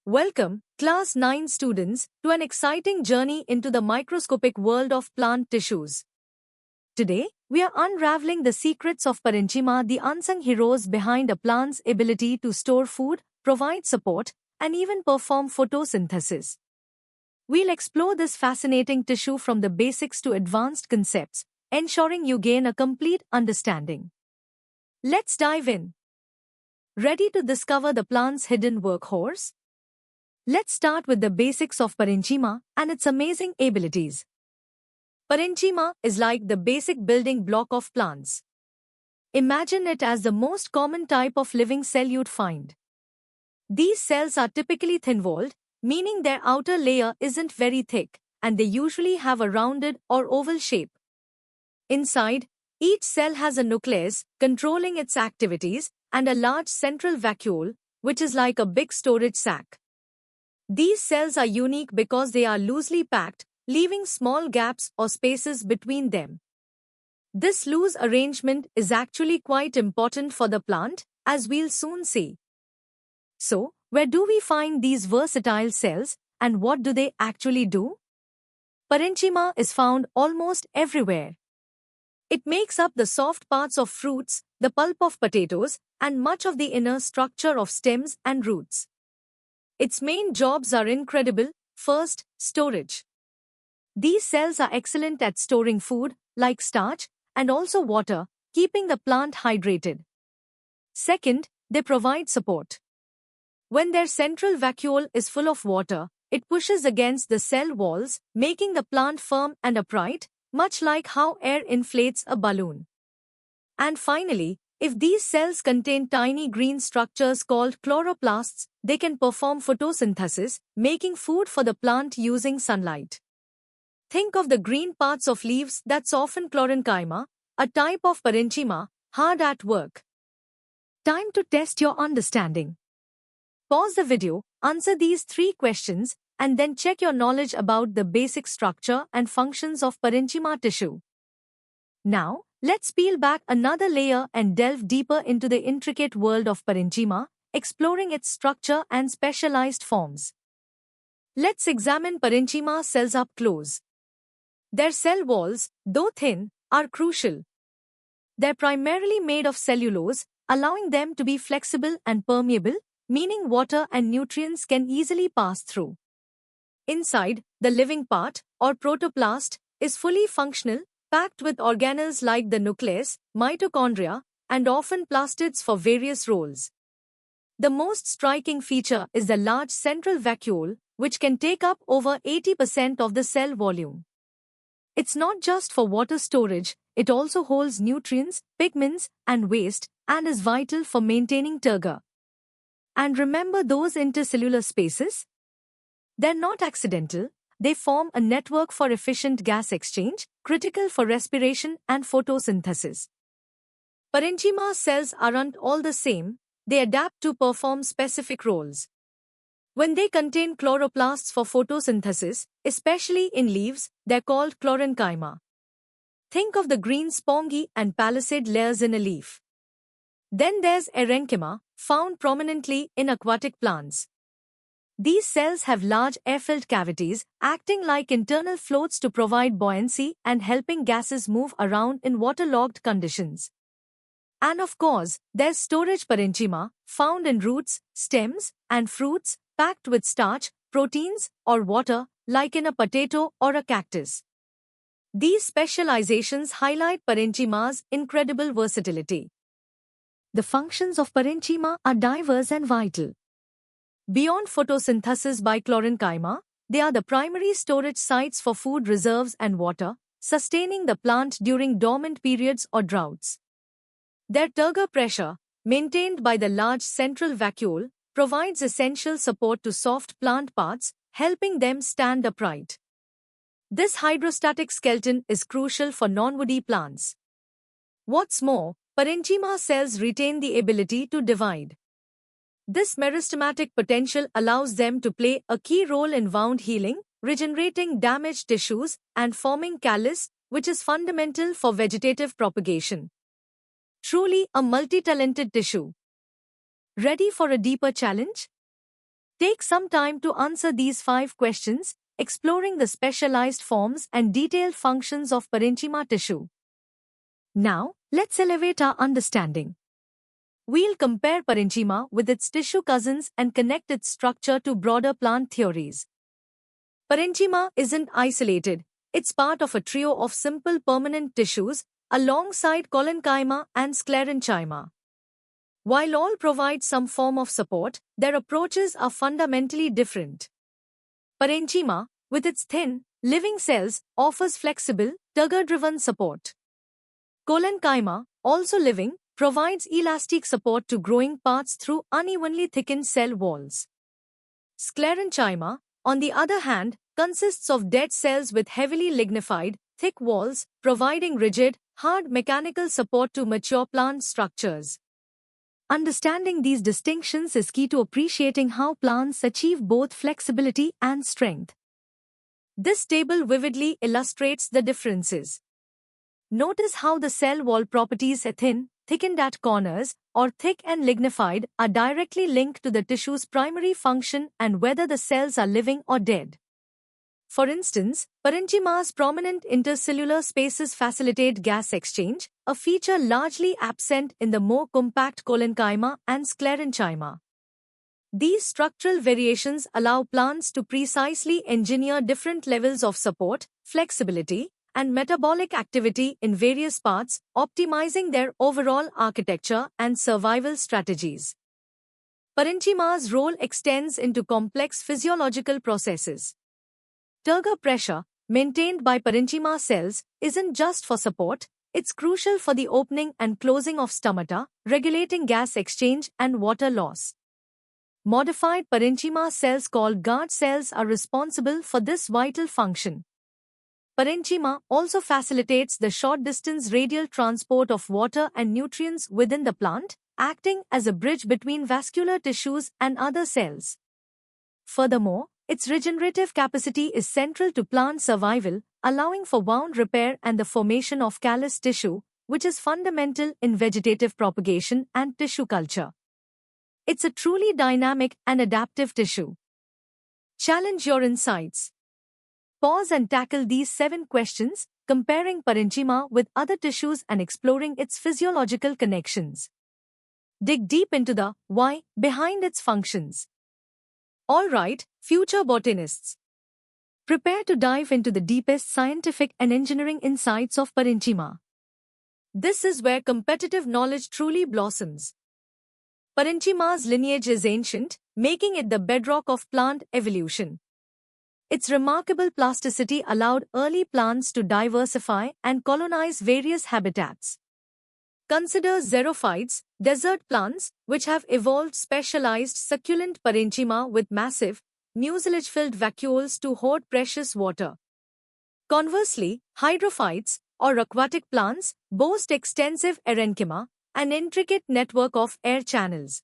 Welcome, Class 9 students, to an exciting journey into the microscopic world of plant tissues. Today, we are unraveling the secrets of parenchyma, the unsung heroes behind a plant's ability to store food, provide support, and even perform photosynthesis. We'll explore this fascinating tissue from the basics to advanced concepts, ensuring you gain a complete understanding. Let's dive in. Ready to discover the plant's hidden workhorse? Let's start with the basics of parenchyma and its amazing abilities. Parenchyma is like the basic building block of plants. Imagine it as the most common type of living cell you'd find. These cells are typically thin-walled, meaning their outer layer isn't very thick, and they usually have a rounded or oval shape. Inside, each cell has a nucleus controlling its activities and a large central vacuole, which is like a big storage sac. These cells are unique because they are loosely packed, leaving small gaps or spaces between them. This loose arrangement is actually quite important for the plant, as we'll soon see. So, where do we find these versatile cells, and what do they actually do? Parenchyma is found almost everywhere. It makes up the soft parts of fruits, the pulp of potatoes, and much of the inner structure of stems and roots. Its main jobs are incredible. First, storage. These cells are excellent at storing food, like starch, and also water, keeping the plant hydrated. Second, they provide support. When their central vacuole is full of water, it pushes against the cell walls, making the plant firm and upright, much like how air inflates a balloon. And finally, if these cells contain tiny green structures called chloroplasts, they can perform photosynthesis, making food for the plant using sunlight. Think of the green parts of leaves. That's often chlorenchyma, a type of parenchyma, hard at work. Time to test your understanding. Pause the video, answer these 3 questions, and then check your knowledge about the basic structure and functions of parenchyma tissue. Now, let's peel back another layer and delve deeper into the intricate world of parenchyma, exploring its structure and specialized forms. Let's examine parenchyma cells up close. Their cell walls, though thin, are crucial. They're primarily made of cellulose, allowing them to be flexible and permeable, meaning water and nutrients can easily pass through. Inside, the living part, or protoplast, is fully functional, packed with organelles like the nucleus, mitochondria, and often plastids for various roles. The most striking feature is the large central vacuole, which can take up over 80% of the cell volume. It's not just for water storage, it also holds nutrients, pigments, and waste, and is vital for maintaining turgor. And remember those intercellular spaces? They're not accidental. They form a network for efficient gas exchange, critical for respiration and photosynthesis. Parenchyma cells aren't all the same, they adapt to perform specific roles. When they contain chloroplasts for photosynthesis, especially in leaves, they're called chlorenchyma. Think of the green spongy and palisade layers in a leaf. Then there's erenchyma, found prominently in aquatic plants. These cells have large air-filled cavities, acting like internal floats to provide buoyancy and helping gases move around in waterlogged conditions. And of course, there's storage parenchyma, found in roots, stems, and fruits, packed with starch, proteins, or water, like in a potato or a cactus. These specializations highlight parenchyma's incredible versatility. The functions of parenchyma are diverse and vital. Beyond photosynthesis by chlorenchyma, they are the primary storage sites for food reserves and water, sustaining the plant during dormant periods or droughts. Their turgor pressure, maintained by the large central vacuole, provides essential support to soft plant parts, helping them stand upright. This hydrostatic skeleton is crucial for non-woody plants. What's more, parenchyma cells retain the ability to divide. This meristematic potential allows them to play a key role in wound healing, regenerating damaged tissues, and forming callus, which is fundamental for vegetative propagation. Truly a multi-talented tissue. Ready for a deeper challenge? Take some time to answer these 5 questions, exploring the specialized forms and detailed functions of parenchyma tissue. Now, let's elevate our understanding. We'll compare parenchyma with its tissue cousins and connect its structure to broader plant theories. Parenchyma isn't isolated, it's part of a trio of simple permanent tissues alongside collenchyma and sclerenchyma. While all provide some form of support, their approaches are fundamentally different. Parenchyma, with its thin, living cells, offers flexible, turgor-driven support. Collenchyma, also living, provides elastic support to growing parts through unevenly thickened cell walls. Sclerenchyma, on the other hand, consists of dead cells with heavily lignified, thick walls, providing rigid, hard mechanical support to mature plant structures. Understanding these distinctions is key to appreciating how plants achieve both flexibility and strength. This table vividly illustrates the differences. Notice how the cell wall properties thin, thickened at corners, or thick and lignified are directly linked to the tissue's primary function and whether the cells are living or dead. For instance, parenchyma's prominent intercellular spaces facilitate gas exchange, a feature largely absent in the more compact collenchyma and sclerenchyma. These structural variations allow plants to precisely engineer different levels of support, flexibility, and metabolic activity in various parts, optimizing their overall architecture and survival strategies. Parenchyma's role extends into complex physiological processes. Turgor pressure, maintained by parenchyma cells, isn't just for support, it's crucial for the opening and closing of stomata, regulating gas exchange and water loss. Modified parenchyma cells called guard cells are responsible for this vital function. Parenchyma also facilitates the short-distance radial transport of water and nutrients within the plant, acting as a bridge between vascular tissues and other cells. Furthermore, its regenerative capacity is central to plant survival, allowing for wound repair and the formation of callus tissue, which is fundamental in vegetative propagation and tissue culture. It's a truly dynamic and adaptive tissue. Challenge your insights. Pause and tackle these 7 questions, comparing parenchyma with other tissues and exploring its physiological connections. Dig deep into the why behind its functions. Alright, future botanists. Prepare to dive into the deepest scientific and engineering insights of parenchyma. This is where competitive knowledge truly blossoms. Parenchyma's lineage is ancient, making it the bedrock of plant evolution. Its remarkable plasticity allowed early plants to diversify and colonize various habitats. Consider xerophytes, desert plants, which have evolved specialized succulent parenchyma with massive, mucilage-filled vacuoles to hoard precious water. Conversely, hydrophytes, or aquatic plants, boast extensive erenchyma, an intricate network of air channels.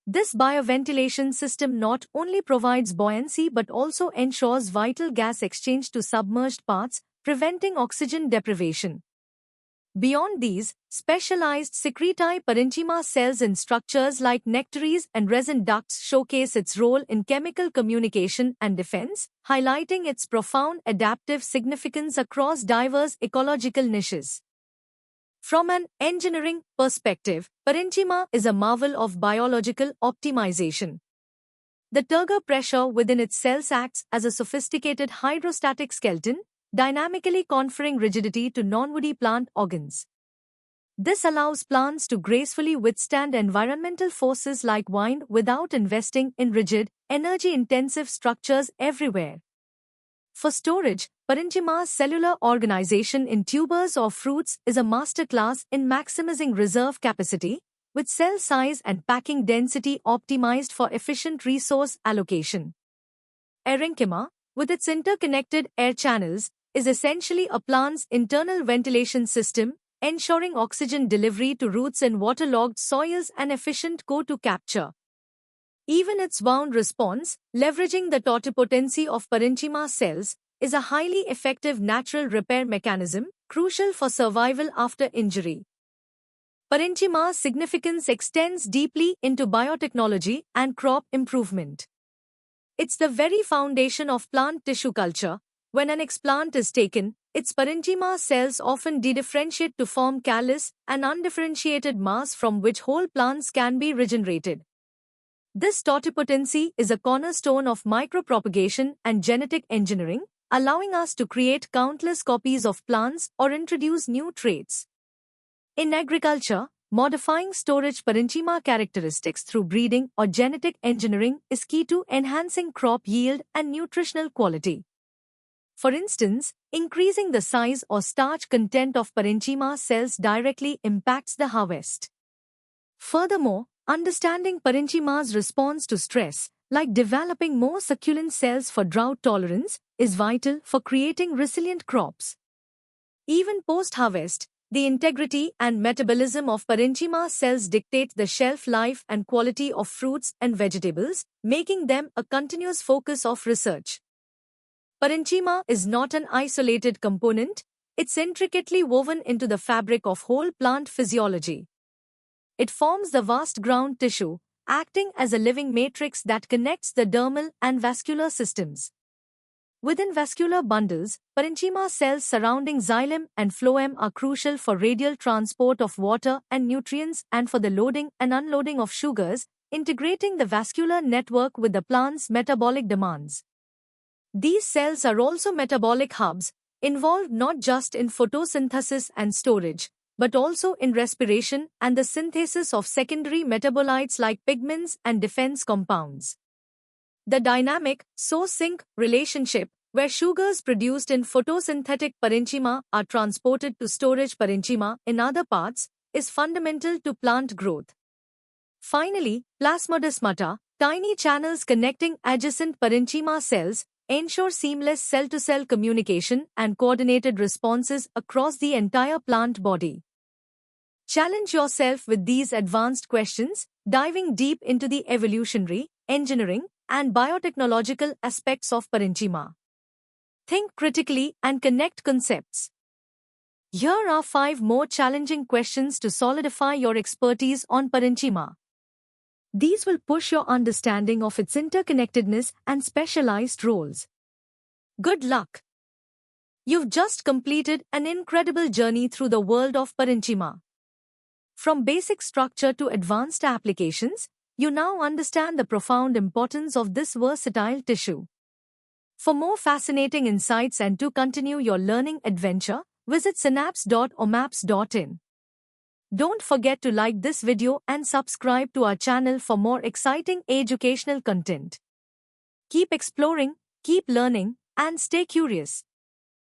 This bioventilation system not only provides buoyancy but also ensures vital gas exchange to submerged parts, preventing oxygen deprivation. Beyond these, specialized secretae parenchyma cells in structures like nectaries and resin ducts showcase its role in chemical communication and defense, highlighting its profound adaptive significance across diverse ecological niches. From an engineering perspective, parenchyma is a marvel of biological optimization. The turgor pressure within its cells acts as a sophisticated hydrostatic skeleton, dynamically conferring rigidity to non-woody plant organs. This allows plants to gracefully withstand environmental forces like wind without investing in rigid, energy-intensive structures everywhere. For storage, parenchyma's cellular organization in tubers or fruits is a masterclass in maximizing reserve capacity, with cell size and packing density optimized for efficient resource allocation. Erenchyma, with its interconnected air channels, is essentially a plant's internal ventilation system, ensuring oxygen delivery to roots in waterlogged soils and efficient CO2 capture. Even its wound response, leveraging the totipotency of parenchyma cells, is a highly effective natural repair mechanism, crucial for survival after injury. Parenchyma's significance extends deeply into biotechnology and crop improvement. It's the very foundation of plant tissue culture. When an explant is taken, its parenchyma cells often dedifferentiate to form callus, an undifferentiated mass from which whole plants can be regenerated. This totipotency is a cornerstone of micropropagation and genetic engineering, allowing us to create countless copies of plants or introduce new traits. In agriculture, modifying storage parenchyma characteristics through breeding or genetic engineering is key to enhancing crop yield and nutritional quality. For instance, increasing the size or starch content of parenchyma cells directly impacts the harvest. Furthermore, understanding parenchyma's response to stress, like developing more succulent cells for drought tolerance, is vital for creating resilient crops. Even post-harvest, the integrity and metabolism of parenchyma cells dictate the shelf life and quality of fruits and vegetables, making them a continuous focus of research. Parenchyma is not an isolated component, it's intricately woven into the fabric of whole plant physiology. It forms the vast ground tissue, acting as a living matrix that connects the dermal and vascular systems. Within vascular bundles, parenchyma cells surrounding xylem and phloem are crucial for radial transport of water and nutrients and for the loading and unloading of sugars, integrating the vascular network with the plant's metabolic demands. These cells are also metabolic hubs, involved not just in photosynthesis and storage, but also in respiration and the synthesis of secondary metabolites like pigments and defense compounds. The dynamic source-sink relationship, where sugars produced in photosynthetic parenchyma are transported to storage parenchyma in other parts, is fundamental to plant growth. Finally, plasmodesmata, tiny channels connecting adjacent parenchyma cells, ensure seamless cell-to-cell communication and coordinated responses across the entire plant body. Challenge yourself with these advanced questions, diving deep into the evolutionary, engineering, and biotechnological aspects of parenchyma. Think critically and connect concepts. Here are 5 more challenging questions to solidify your expertise on parenchyma. These will push your understanding of its interconnectedness and specialized roles. Good luck! You've just completed an incredible journey through the world of parenchyma. From basic structure to advanced applications, you now understand the profound importance of this versatile tissue. For more fascinating insights and to continue your learning adventure, visit synapse.omaps.in. Don't forget to like this video and subscribe to our channel for more exciting educational content. Keep exploring, keep learning, and stay curious.